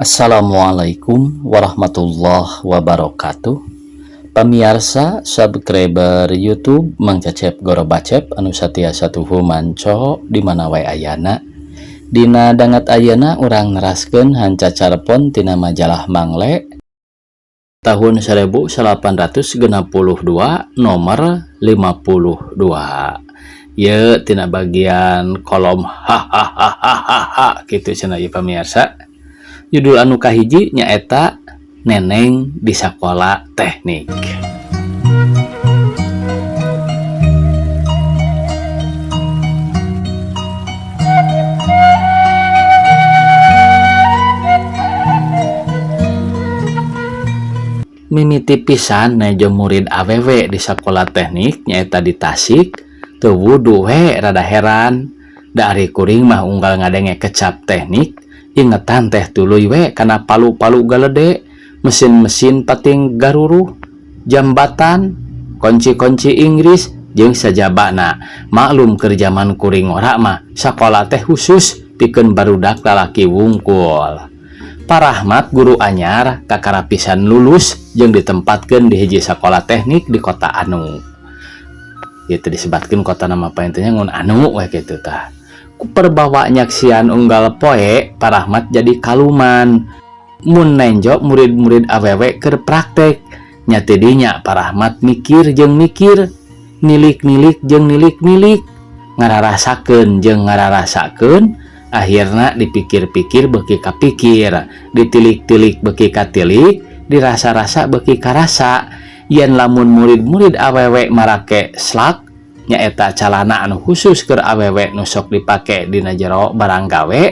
Assalamualaikum warahmatullahi wabarakatuh. Pamirsa subscriber YouTube Mang Cecep Gorobacep anu satiasa tuhu manco di mana wae ayana. Dina dangat ayana urang neraskeun hancacarpon tina majalah Mangle tahun 1862 nomor 52. Ye tina bagian kolom hahaha gitu cenah ieu pamirsa. Judul anu kahiji nyaeta Neneng di Sakola Teknik. Mimiti pisan nejo murid awewe di Sakola Teknik nyaeta di Tasik teu wudu we rada heran. Dari kuring mah unggal ngadenge kecap teknik ingetan teh tuluy we kana palu-palu galede, mesin-mesin pating garuruh, jambatan, kunci-kunci Inggris jeung sajabana. Maklum keur zaman kuring ora mah sakola teh khusus pikeun barudak lalaki wungkul. Parahmat guru anyar kakara pisan lulus jeung ditempatkeun di hiji sakola teknik di kota Anu. Ieu teh disebatkeun kota nama paintenya ngun Anu we kitu tah. Perbawa nyaksian unggal poe Parahmat jadi kaluman mun nenjo murid-murid awewe keur praktek nya teu dinya Parahmat mikir jeung mikir, nilik-nilik jeung nilik-nilik, ngararasakeun jeung ngararasakeun, akhirna dipikir-pikir beuki kapikir, ditilik-tilik beuki katilik, dirasa-rasa beuki karasa. Yen lamun murid-murid awewe marake slak nyaeta calana anu khusus keur awewe nu sok dipake dina jero barang gawe,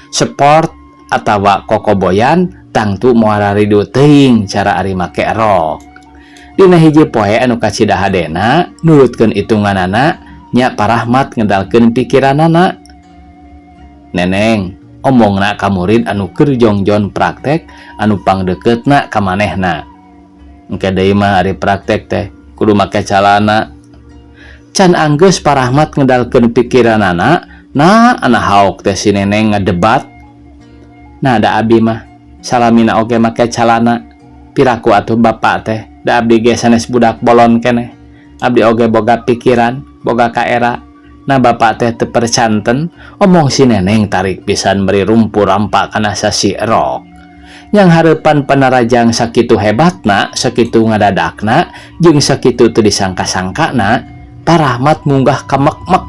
sport atawa kokoboyan, tangtu moal ridu teuing cara ari make rok. Dina hiji poe anu kacidahadena nurutkeun itunganana nya Parahmat ngedalkeun pikiranana. Neneng, omongna ka murid anu keur jongjon praktek anu pangdeuketna ka manehna. Engke deui mah ari praktek teh kudu make calana. Can anggeus Parahmat ngedalkeun pikiranana, nah ana haok teh si Neneng ngadebat. Nah da abdi mah salamina oge make calana. Piraku atuh bapak teh, da abdi ge sanes budak bolon keneh. Abdi oge boga pikiran, boga kaera. Nah bapak teh teu percanten, omong si Neneng tarik pisan beri rumpu rampa kana sasi rok. Yang hareupan panarajang sakitu hebatna, sakitu ngadadakna, jeung sakitu teu disangka-sangkana, Parahmat munggah ka mek-mek,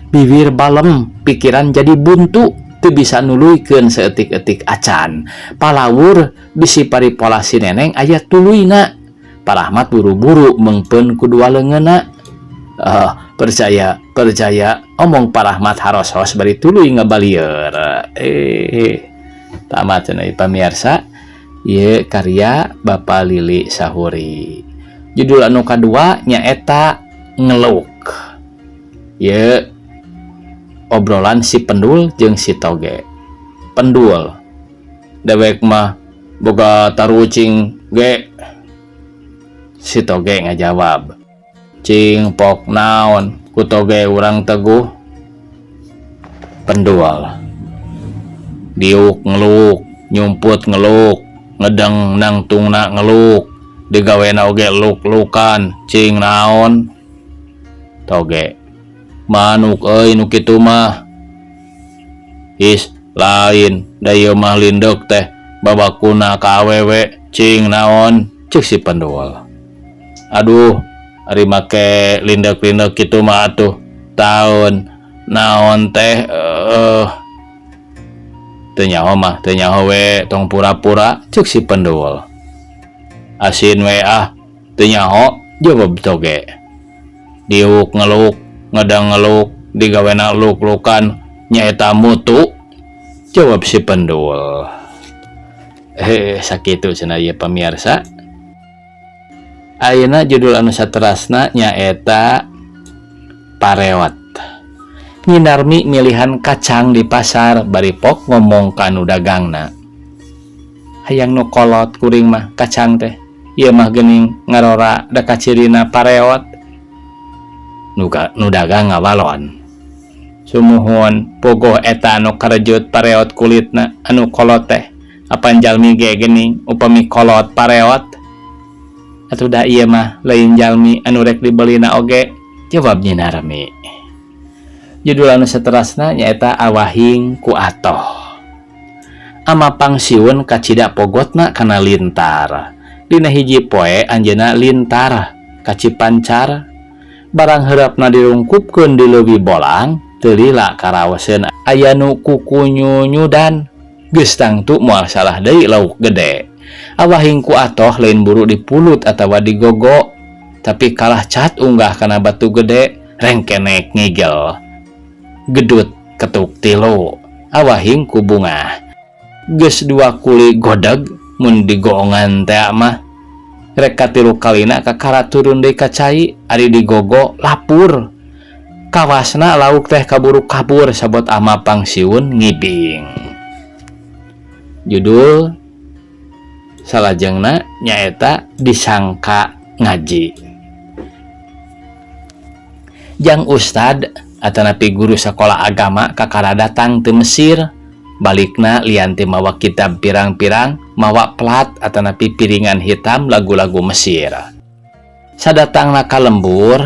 bibir balem, pikiran jadi buntu, teu bisa nuluykeun saeutik-eutik acan. Palawur bisi paripola si Neneng aya tuluyna. Parahmat buru-buru mengpeun kudua leungeunna. Percaya, omong Parahmat haros-haros bari tuluy ngabalieur. Tamat cenah pamirsa. Ieu karya Bapak Lili Sahuri. Judul anu kadua nyaeta Ngeluk. Ye obrolan si Pendul jeung si Toge. Pendul dewek mah boga tarucing ge. Si Toge ngajawab, cing pok naon ku Toge urang teguh. Pendul, diuk ngeluk, nyumput ngeluk, ngedeng nangtungna ngeluk, digawena oge luk-lukan, cing naon. Toge, manuk euy nu kitu mah. Is lain, da ieu mah lindeuk teh babakuna ka awewe, cing naon, ceuk si Pendul. Aduh, ari make lindeuk-lindeuk kitu mah atuh taun naon teh teu nyaho mah, teu nyaho we, tong pura-pura, ceuk si Pendul. Asin we ah, teu nyaho, jawab Toge. Diuk ngeluk, ngedang ngeluk, digawena luk-lukan, nyaeta mutu, jawab si Pendul. Sakitu cenah ieu pamirsa. Ayeuna judul anu saterasna nyaeta Pareot. Nyinarmi milihan kacang di pasar bari pok ngomong ka anu dagangna. Hayang nu kolot kuring mah kacang teh. Ieu mah geuning ngarora da kacirina pareot. Nu dagang ngawalon. Sumuhun pogoh eta anu karejut pareot kulitna anu kolot teh Apan jalmi ge geuning upami kolot pareot atuh da ieu mah lain jalmi anu rek dibelina oge, jawab Nyi Narmi. Judul anu saterasna nyaeta Awahing ku Atoh. Ama pangsiun kacida pogotna kana lintar. Dina hiji poe anjeunna lintar ka Cipancar. Barang heurapna dirungkupkeun di leuwih bolang, teu lila karaoseun aya nu kukunyunyudan. Geus tangtu moal salah deui lauk gede. Awahing ku Atoh lain buru dipulut atawa digogo, tapi kalah cat unggah kana batu gede, rengkenek ngigel. Gedut ketuk tilu, awahing ku Bungah. Geus dua kuli godeg mun digoongan teh mah. Rek katilu kalina kakara turun deui ka cai, ari digogo lapur. Kawasna lauk teh kaburu kabur sabot ama pangsiun ngibing. Judul salajengna nyaeta Disangka Ngaji. Jang Ustad atanapi guru sekolah agama kakara datang teu Mesir, balikna lian teu mawa kitab pirang-pirang, mawa plat atanapi piringan hitam lagu-lagu Mesir. Sadatangna ka lembur,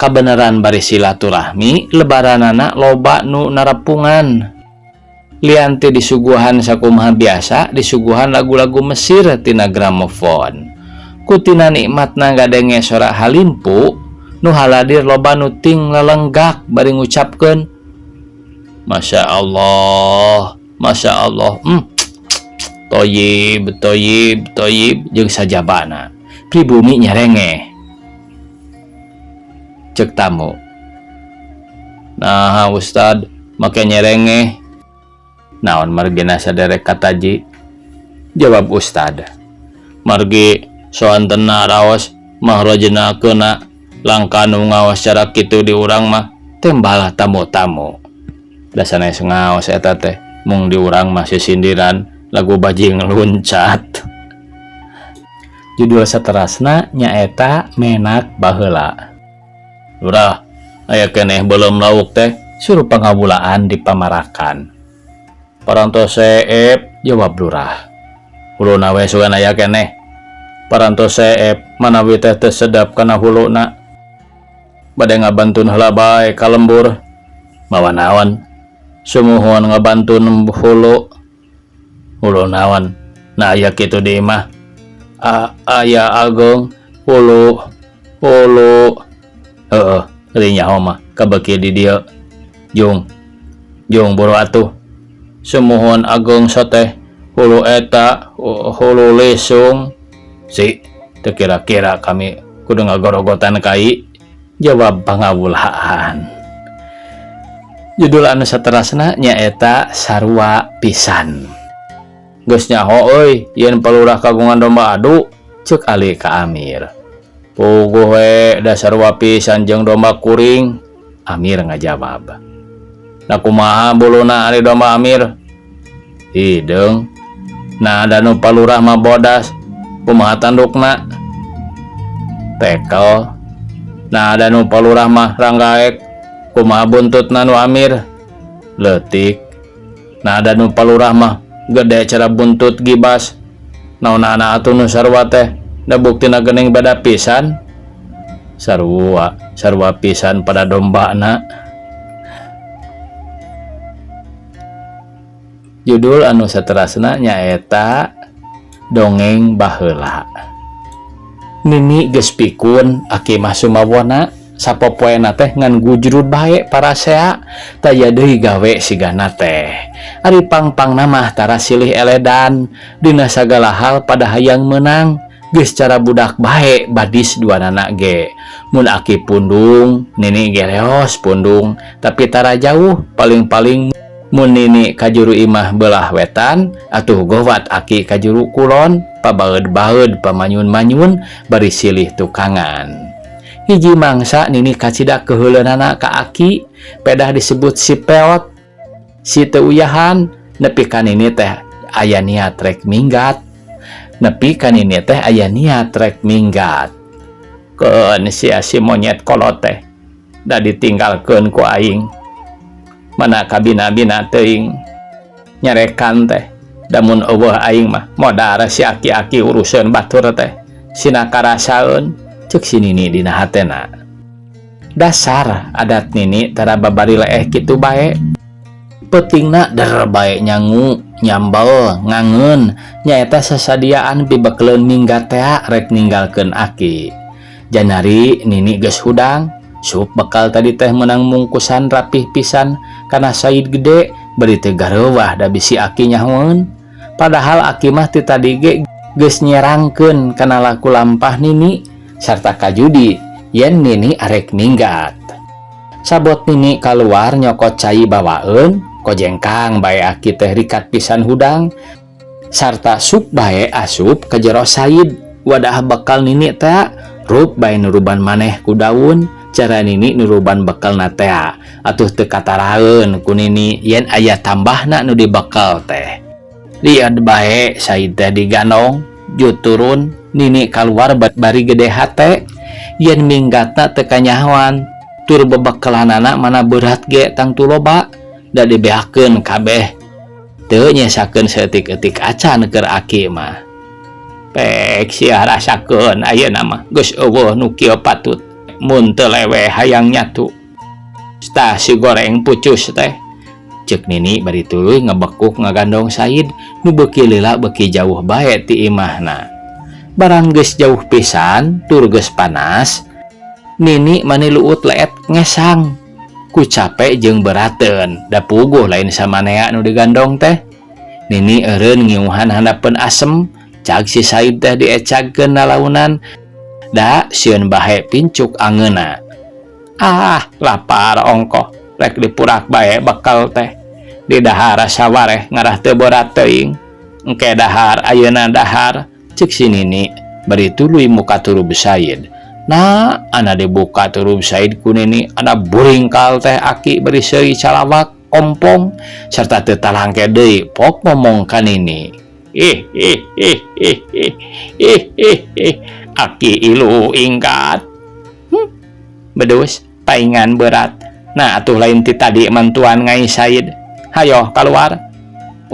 kabeneran bari silaturahmi, lebaranana loba nu narapungan. Lian teu disuguhan sakumaha biasa, disuguhan lagu-lagu Mesir tina gramofon. Kutina nikmatna gadenge sorak halimpu, nu haladir loba nu ting lelenggak bari ngucapkeun Masya Allah, Masya Allah, toyib, toyib, toyib, jeung sajabana. Pribumi nyerengeh. Cek tamu. Nah, Ustad, make nyerengeh. Naon margina saderek kataji? Jawab Ustad. Margi soantena raos mahrojenakeuna langka nu ngaos cara kitu di urang mah tembalah tamu-tamu. Da sanes ngaos eta teh mung di urang mah sisindiran lagu bajing luncat. Judul saterasna nyaeta Menak Baheula. Lurah, aya keneh belum lauk teh suruh pangabulaan di pamarakan. Parantos seep, jawab lurah. Huluna we sugan aya keneh. Parantos seep manawi teh teu sedap kana huluna. Bade ngabantun heula bae ka lembur. Mawa naon? Sumuhun ngabantun hulu. Hulu naon? Nah aya kitu di imah. Aya Agung hulu. Heeh, teuing nyaho mah kabeuki di dieu. Jung buru atuh. Sumuhun Agung soteh hulu eta hulu lesung. Si, teu kira-kira kami kudu ngagorogotan kai. Jawab pangabulaan. Judul anu saterasna nyaeta Sarua Pisan. Geus nyaho euy, yen palurah kagungan domba adu, ceuk ali ka Amir. Puguh we da sarua pisan jeung domba kuring. Amir ngajawab. Da kumaha buluna ari domba Amir? Hideung. Nah da nu palurah mah bodas, kumaha tandukna? Tekel. Nah ada nu palurah mah ranggaek, kumaha buntutna nu Amir? Leutik. Nah ada nu palurah mah gede cara buntut gibas. Naonana atuh nu sarua teh, da buktina geuning beda pisan. Sarua pisan pada dombana. Judul anu saterasna nyaeta Dongeng Baheula. Nini geus pikun aki mah sumawona sapopoena teh ngan gujrud bae parasea taya deui gawe sigana teh. Ari pangpangna mah tara silih eledan dina sagala hal pada hayang menang. Geus cara budak bae badis duanana ge. Mun aki pundung, nini ge reos pundung, tapi tara jauh paling-paling mun nini kajuru imah belah wetan atuh gowat aki kajuru kulon. Pabaeud-baeud pamanyun-manyun bari silih tukangan. Hiji mangsa nini kacida keheuleunana ka aki pedah disebut si peot. Si teu uyahan nepi ka nini teh aya niat rek minggat. Keun si monyet kolot teh da ditinggalkeun ku aing. Mana kabina-bina teuing nyarekan teh damun eueuh aing mah modal si aki-aki urusan batur teh sina karasaeun ceuk si Nini dina hatena. Dasar adat Nini tara babari leeh kitu bae. Pentingna der bae nyangu, nyambel, ngangeun nyaeta sasadiaan pibekleun minggat tea rek ninggalkeun aki. Janari Nini geus hudang, sup bekal tadi teh menang mungkusan rapih pisan kana Said gede beri teh gareuwah da bisi aki nyahoeun. Padahal aki mah ti tadi ge geus nyerangkeun kana laku lampah Nini sarta kajudi yen Nini arek minggat. Sabot Nini kaluar nyokot cai bawaeun, kojengkang bae aki teh rikat pisan hudang sarta sup bae asup ke jero Said. Wadah bekal Nini teh rup bae nuruban maneh ku daun. Cara Nini nuruban bekal na teh atuh teu kataraeun ku Nini yen aya tambahna nu dibekal teh. Liat bae Said teh digandong juturun Nini kaluar bari gede hate yen minggatna teu kanyahoan tur bebekalanana mana berat ge tang tu loba da dibeakeun kabeh teu nyesakeun saeutik-eutik acan keur aki mah. Pek sia rasakeun ayeuna mah geus eueuh nu kieu patut mun teu lewe hayang nyatu. Tah si goreng pucus teh ceuk Nini bari tuluy ngebekuk ngagandong Said nu beuki lila beuki jauh bae ti imahna. Barang geus jauh pisan tur geus panas Nini maniluut leet ngesang ku capek jeung berateun da puguh lain samanea nu digandong teh. Nini eureun ngiuhan handapeun asem cag si Said teh diecagkeun nalaunan da sieun bahe pincuk angeuna. Ah lapar ongkoh rek dipurak bae bekal teh di dahar sawareh ngarah teu borat teuing engke dahar ayeuna dahar ceuk si Nini bari tuluy muka turub Said. Nah ana dibuka turub Said ku Nini ana buringkal teh aki beri seui calawak ompong sarta teu talangke deui pok ngomong ka Nini. Aki ilu ingkat. Bedus paingan berat. Nah atuh lain ti tadi mantuan ngai Said. Hayo keluar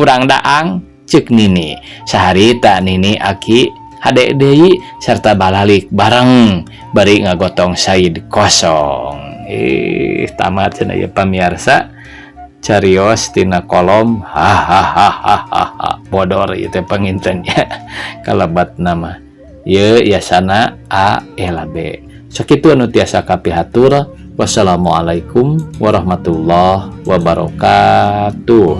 urang daang ceuk Nini. Saharita Nini aki hade deui sarta balalik bareng bari ngagotong Said kosong. Tamat cenah ieu pamirsa carios tina kolom hahaha bodor ieu teh pangintennya kalabat nama ieu yasana A ela B. Sakitu anu tiasa kapihatur. Wassalamualaikum warahmatullahi wabarakatuh.